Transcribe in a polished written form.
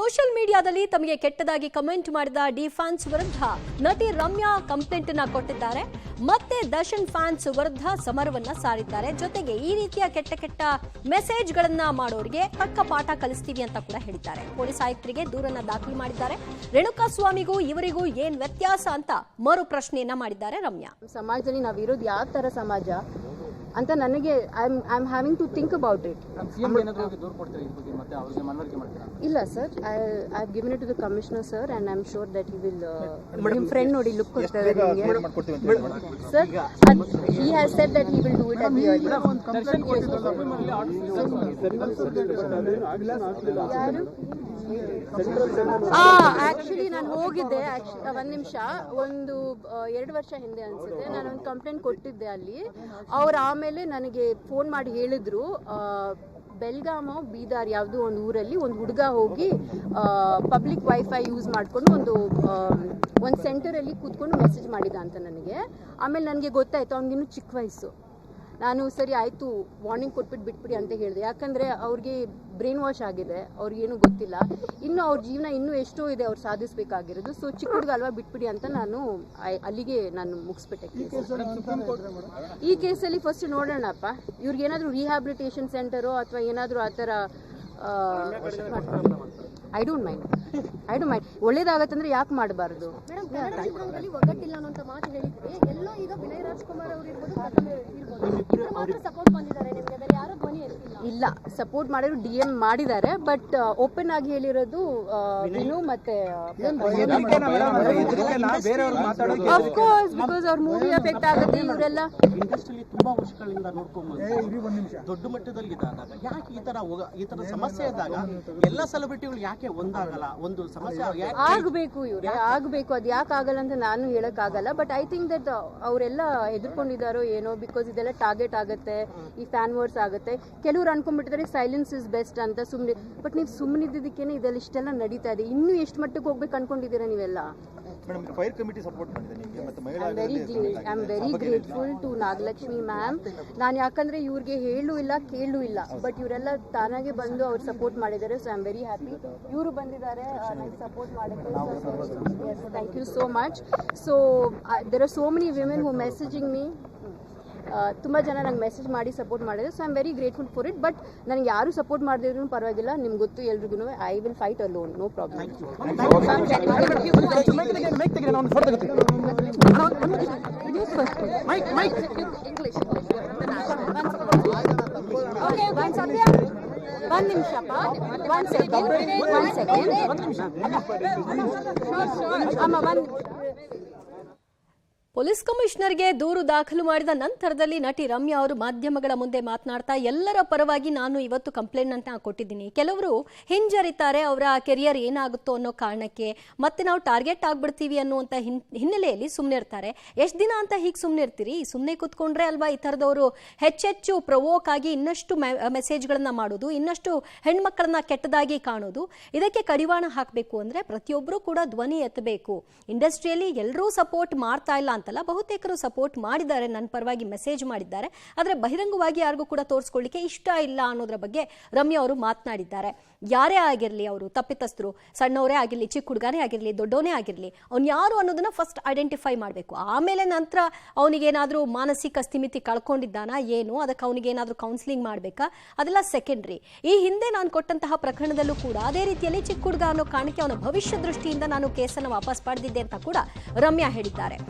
Social ಮೀಡಿಯಾದಲ್ಲಿ ತಮಗೆ ಕೆಟ್ಟದಾಗಿ ಕಮೆಂಟ್ ಮಾಡಿದ ಡಿ ಫ್ಯಾನ್ಸ್ ವಿರುದ್ಧ ನಟಿ ರಮ್ಯಾ ಕಂಪ್ಲೇಂಟ್ ಅನ್ನು ಕೊಟ್ಟಿದ್ದಾರೆ. ಮತ್ತೆ ದರ್ಶನ್ ಫ್ಯಾನ್ಸ್ ವಿರುದ್ಧ ಸಮರವನ್ನ ಸಾರಿದ್ದಾರೆ. ಜೊತೆಗೆ ಈ ರೀತಿಯ ಕೆಟ್ಟ ಮೆಸೇಜ್ಗಳನ್ನ ಮಾಡೋರಿಗೆ ತಕ್ಕ ಪಾಠ ಕಲಿಸ್ತೀವಿ ಅಂತ ಕೂಡ ಹೇಳಿದ್ದಾರೆ. ಪೊಲೀಸ್ ಆಯುಕ್ತರಿಗೆ ದೂರನ್ನ ದಾಖಲು ಮಾಡಿದ್ದಾರೆ. ರೇಣುಕಾ ಸ್ವಾಮಿಗೂ ಇವರಿಗೂ ಏನ್ ವ್ಯತ್ಯಾಸ ಅಂತ ಮರು ಪ್ರಶ್ನೆಯನ್ನ ಮಾಡಿದ್ದಾರೆ ರಮ್ಯಾ. ಸಮಾಜದಲ್ಲಿ ನಾವಿರೋದು ಯಾವ ತರ ಸಮಾಜ ಅಂತ ನನಗೆ I am having to think about it. ಇಲ್ಲ sir, I have given it to the commissioner sir and I am sure that he will. ನಿಮ್ಮ ಫ್ರೆಂಡ್ ನೋಡಿ ಲುಕ್ ಕೊಡ್ತಾರೆ sir. He has said that he will do it at the early. ಯಾರು? Actually ನಾನು ಹೋಗಿದ್ದೆ. ಒಂದ್ ನಿಮಿಷ, ಒಂದು 2 ವರ್ಷ ಹಿಂದೆ ಅನ್ಸುತ್ತೆ, ನಾನು ಒಂದು ಕಂಪ್ಲೇಂಟ್ ಕೊಟ್ಟಿದ್ದೆ ಅಲ್ಲಿ. ಅವ್ರು ಆಮೇಲೆ ನನಗೆ ಫೋನ್ ಮಾಡಿ ಹೇಳಿದ್ರು, ಬೆಲ್ಗಾಮೋ ಬೀದಾರ್ ಯಾವುದೋ ಒಂದು ಊರಲ್ಲಿ ಒಂದು ಹುಡುಗ ಹೋಗಿ ಪಬ್ಲಿಕ್ ವೈಫೈ ಯೂಸ್ ಮಾಡಿಕೊಂಡು ಒಂದು ಸೆಂಟರಲ್ಲಿ ಕೂತ್ಕೊಂಡು ಮೆಸೇಜ್ ಮಾಡಿದ ಅಂತ ನನಗೆ. ಆಮೇಲೆ ನನಗೆ ಗೊತ್ತಾಯ್ತು ಅವ್ನಿಗಿನ್ನೂ ಚಿಕ್ಕ ವಯಸ್ಸು. ನಾನು ಸರಿ ಆಯಿತು ವಾರ್ನಿಂಗ್ ಕೊಟ್ಬಿಟ್ಟು ಬಿಟ್ಬಿಡಿ ಅಂತ ಹೇಳಿದೆ. ಯಾಕಂದರೆ ಅವ್ರಿಗೆ ಬ್ರೈನ್ ವಾಶ್ ಆಗಿದೆ, ಅವ್ರಿಗೇನು ಗೊತ್ತಿಲ್ಲ, ಇನ್ನು ಅವ್ರ ಜೀವನ ಇನ್ನೂ ಎಷ್ಟೋ ಇದೆ ಅವ್ರು ಸಾಧಿಸಬೇಕಾಗಿರೋದು. ಸೊ ಚಿಕ್ಕ ಹುಡುಗ ಅಲ್ವಾ, ಬಿಟ್ಬಿಡಿ ಅಂತ ನಾನು ಅಲ್ಲಿಗೆ ಮುಗಿಸ್ಬಿಟ್ಟೆ. ಈ ಕೇಸಲ್ಲಿ ಫಸ್ಟ್ ನೋಡೋಣಪ್ಪ, ಇವ್ರಿಗೇನಾದರೂ ರಿಹ್ಯಾಬಿಲಿಟೇಷನ್ ಸೆಂಟರೋ ಅಥವಾ ಏನಾದರೂ ಆ ಥರ ಐ ಡೋಂಟ್ ಮೈಂಡ್. ಒಳ್ಳೇದಾಗತ್ತಂದ್ರೆ ಯಾಕೆ ಮಾಡಬಾರ್ದು? ಒಗ್ಗಟ್ಟಿಲ್ಲ ಅನ್ನೋ ಮಾತು ಹೇಳಿದ್ರಿ. ಎಲ್ಲೋ ಈಗ ವಿನಯ್ ರಾಜ್ಕುಮಾರ್ ಅವರು ಸಪೋರ್ಟ್ ಬಂದಿದ್ದಾರೆ ನಿಮಗೆ, ಬೇರೆ ಯಾರು ಧ್ವನಿ ಎತ್ತಿಲ್ಲ. ಇಲ್ಲ, ಸಪೋರ್ಟ್ ಮಾಡಿದ್ರು DM ಮಾಡಿದ್ದಾರೆ, ಬಟ್ ಓಪನ್ ಆಗಿ ಹೇಳಿರೋದು ವಿನು ಮತ್ತೆ ಆಫ್ಕೋರ್ಸ್ ಬಿಕಾಸ್ ಅವ್ರ ಮೂವಿ ಎಫೆಕ್ಟ್ ಆಗುತ್ತೆ. ಇವರೆಲ್ಲ ಇಂಡಸ್ಟ್ರಿಯಲ್ಲಿ ತುಂಬಾ ವರ್ಷಗಳಿಂದ ನೋಡ್ಕೊಂಡು ದೊಡ್ಡ ಮಟ್ಟದಲ್ಲಿ ಇದ್ದಾಗ ಯಾಕೆ ಈ ತರ ಸಮಸ್ಯೆ ಇದ್ದಾಗ ಎಲ್ಲ ಸೆಲೆಬ್ರಿಟಿಗಳು ಯಾಕೆ ಒಂದಾಗಲ್ಲ? ಒಂದು ಸಮಸ್ಯೆ ಆಗಬೇಕು, ಇವ್ರೆ ಆಗಬೇಕು. ಅದು ಯಾಕೆ ಆಗಲ್ಲ ಅಂತ ನಾನು ಹೇಳಕ್ ಆಗಲ್ಲ. ಬಟ್ ಐ ಥಿಂಕ್ ದಟ್ ಅವರೆಲ್ಲ ಹೆದರ್ಕೊಂಡಿದ್ದಾರೋ ಏನೋ, ಬಿಕಾಸ್ ಇದೆಲ್ಲ ಟಾರ್ಗೆಟ್ ಆಗುತ್ತೆ, ಈ ಫ್ಯಾನ್ ವರ್ಡ್ಸ್ ಆಗುತ್ತೆ. ಕೆಲವ್ರು ಅನ್ಕೊಂಡ್ಬಿಟ್ಟಿದ್ದಾರೆ ಸೈಲೆನ್ಸ್ ಇಸ್ ಬೆಸ್ಟ್ ಅಂತ ಸುಮ್ಮನೆ. ಬಟ್ ನೀವು ಸುಮ್ಮನೆ ಇದ್ದಿದ್ದಕ್ಕೇನೆ ಇದೆಲ್ಲ ಇಷ್ಟೆಲ್ಲ ನಡೀತಾ ಇದೆ. ಇನ್ನೂ ಎಷ್ಟು ಮಟ್ಟಕ್ಕೆ ಹೋಗ್ಬೇಕು ಅನ್ಕೊಂಡಿದ್ದೀರಾ ನೀವೆಲ್ಲ? I am very grateful to Nagalakshmi ma'am. ನಾನು ಯಾಕಂದ್ರೆ ಇವ್ರಿಗೆ ಹೇಳು ಇಲ್ಲ ಕೇಳು ಇಲ್ಲ, ಬಟ್ ಇವರೆಲ್ಲ ತಾನಾಗೆ ಬಂದು ಅವ್ರು ಸಪೋರ್ಟ್ ಮಾಡಿದ್ದಾರೆ. So I am very happy. ಇವರು ಬಂದಿದ್ದಾರೆ ನನಗೆ ಸಪೋರ್ಟ್ ಮಾಡೋಕ್ಕೆ. Thank you so much. So there are so many women who messaging me. ತುಂಬ ಜನ ನಂಗೆ ಮೆಸೇಜ್ ಮಾಡಿ ಸಪೋರ್ಟ್ ಮಾಡಿದ್ರು. So I am very grateful for it. But ನನಗೆ ಯಾರು ಸಪೋರ್ಟ್ ಮಾಡದಿದ್ರು ಪರವಾಗಿಲ್ಲ, ನಿಮ್ಗೆ ಗೊತ್ತು ಎಲ್ರಿಗೂ. I will fight alone, no problem. ಒಂದು ನಿಮಿಷಪ್ಪ, ಒಂದು ಸೆಕೆಂಡ್ ಅಮ್ಮ, ಒಂದು ಪೊಲೀಸ್ ಕಮಿಷನರ್ಗೆ ದೂರು ದಾಖಲು ಮಾಡಿದ ನಂತರದಲ್ಲಿ ನಟಿ ರಮ್ಯಾ ಅವರು ಮಾಧ್ಯಮಗಳ ಮುಂದೆ ಮಾತನಾಡ್ತಾ ಎಲ್ಲರ ಪರವಾಗಿ ನಾನು ಇವತ್ತು ಕಂಪ್ಲೇಂಟ್ ಅಂತ ಕೊಟ್ಟಿದ್ದೀನಿ. ಕೆಲವರು ಹಿಂಜರಿತಾರೆ, ಅವರ ಕೆರಿಯರ್ ಏನಾಗುತ್ತೋ ಅನ್ನೋ ಕಾರಣಕ್ಕೆ, ಮತ್ತೆ ನಾವು ಟಾರ್ಗೆಟ್ ಆಗ್ಬಿಡ್ತೀವಿ ಅನ್ನುವಂಥ ಹಿನ್ನೆಲೆಯಲ್ಲಿ ಸುಮ್ಮನೆ ಇರ್ತಾರೆ. ಎಷ್ಟು ದಿನ ಅಂತ ಹೀಗೆ ಸುಮ್ಮನೆ ಇರ್ತೀರಿ? ಸುಮ್ಮನೆ ಕೂತ್ಕೊಂಡ್ರೆ ಅಲ್ವಾ ಈ ಥರದವರು ಹೆಚ್ಚೆಚ್ಚು ಪ್ರವೋಕ್ ಆಗಿ ಇನ್ನಷ್ಟು ಮೆಸೇಜ್ಗಳನ್ನ ಮಾಡೋದು, ಇನ್ನಷ್ಟು ಹೆಣ್ಮಕ್ಳನ್ನ ಕೆಟ್ಟದಾಗಿ ಕಾಣೋದು. ಇದಕ್ಕೆ ಕಡಿವಾಣ ಹಾಕಬೇಕು ಅಂದರೆ ಪ್ರತಿಯೊಬ್ಬರೂ ಕೂಡ ಧ್ವನಿ ಎತ್ತಬೇಕು. ಇಂಡಸ್ಟ್ರಿಯಲ್ಲಿ ಎಲ್ಲರೂ ಸಪೋರ್ಟ್ ಮಾಡ್ತಾ ಇಲ್ಲ ಅಂತಲ್ಲ, ಬಹುತೇಕರು ಸಪೋರ್ಟ್ ಮಾಡಿದ್ದಾರೆ, ನನ್ನ ಪರವಾಗಿ ಮೆಸೇಜ್ ಮಾಡಿದ್ದಾರೆ. ಆದರೆ ಬಹಿರಂಗವಾಗಿ ಯಾರಿಗೂ ಕೂಡ ತೋರಿಸ್ಕೊಳ್ಳಿಕ್ಕೆ ಇಷ್ಟ ಇಲ್ಲ ಅನ್ನೋದ್ರ ಬಗ್ಗೆ ರಮ್ಯಾ ಅವರು ಮಾತನಾಡಿದ್ದಾರೆ. ಯಾರೇ ಆಗಿರಲಿ, ಅವರು ತಪ್ಪಿತಸ್ಥರು, ಸಣ್ಣವರೇ ಆಗಿರಲಿ, ಚಿಕ್ಕ ಹುಡುಗನೇ ಆಗಿರಲಿ, ದೊಡ್ಡವನೇ ಆಗಿರಲಿ, ಅವ್ನು ಯಾರು ಅನ್ನೋದನ್ನ ಫಸ್ಟ್ ಐಡೆಂಟಿಫೈ ಮಾಡಬೇಕು. ಆಮೇಲೆ ನಂತರ ಅವನಿಗೇನಾದರೂ ಮಾನಸಿಕ ಸ್ಥಿಮಿತಿ ಕಳ್ಕೊಂಡಿದ್ದಾನ ಏನು, ಅದಕ್ಕೆ ಅವನಿಗೇನಾದರೂ ಕೌನ್ಸಿಲಿಂಗ್ ಮಾಡಬೇಕಾ, ಅದೆಲ್ಲ ಸೆಕೆಂಡ್ರಿ. ಈ ಹಿಂದೆ ನಾನು ಕೊಟ್ಟಂತಹ ಪ್ರಕರಣದಲ್ಲೂ ಕೂಡ ಅದೇ ರೀತಿಯಲ್ಲಿ ಚಿಕ್ಕ ಹುಡುಗ ಅನ್ನೋ ಕಾರಣಕ್ಕೆ ಅವನ ಭವಿಷ್ಯ ದೃಷ್ಟಿಯಿಂದ ನಾನು ಕೇಸನ್ನು ವಾಪಸ್ ಪಡೆದಿದ್ದೆ ಅಂತ ಕೂಡ ರಮ್ಯಾ ಹೇಳಿದ್ದಾರೆ.